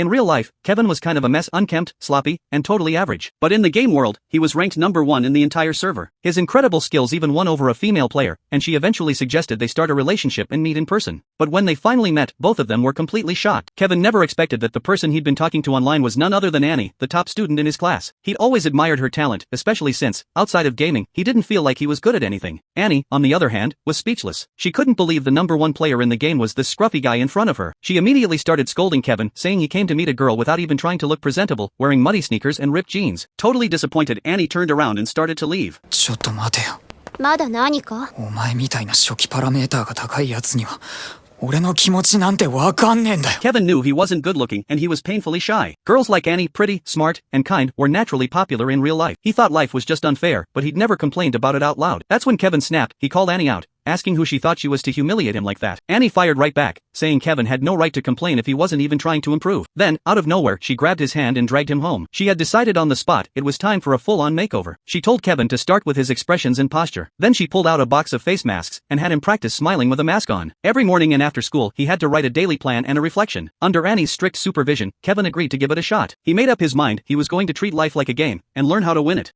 In real life, Kevin was kind of a mess, unkempt, sloppy, and totally average. But in the game world, he was ranked number 1 in the entire server. His incredible skills even won over a female player, and she eventually suggested they start a relationship and meet in person. But when they finally met, both of them were completely shocked. Kevin never expected that the person he'd been talking to online was none other than Annie, the top student in his class. He'd always admired her talent, especially since, outside of gaming, he didn't feel like he was good at anything. Annie, on the other hand, was speechless. She couldn't believe the number 1 player in the game was this scruffy guy in front of her. She immediately started scolding Kevin, saying he came to meet a girl without even trying to look presentable, wearing muddy sneakers and ripped jeans. Totally disappointed, Annie turned around and started to leave. ちょっと待てよ。まだ何か？お前みたいな初期パラメーターが高いやつには俺の気持ちなんてわかんねえんだよ。 Kevin knew he wasn't good looking and he was painfully shy. Girls like Annie, pretty, smart, and kind, were naturally popular in real life. He thought life was just unfair, but he'd never complained about it out loud. That's when Kevin snapped. He called Annie out, asking who she thought she was to humiliate him like that. Annie fired right back, saying Kevin had no right to complain if he wasn't even trying to improve. Then, out of nowhere, she grabbed his hand and dragged him home. She had decided on the spot it was time for a full-on makeover. She told Kevin to start with his expressions and posture. Then she pulled out a box of face masks and had him practice smiling with a mask on. Every morning and after school, he had to write a daily plan and a reflection. Under Annie's strict supervision, Kevin agreed to give it a shot. He made up his mind he was going to treat life like a game and learn how to win it.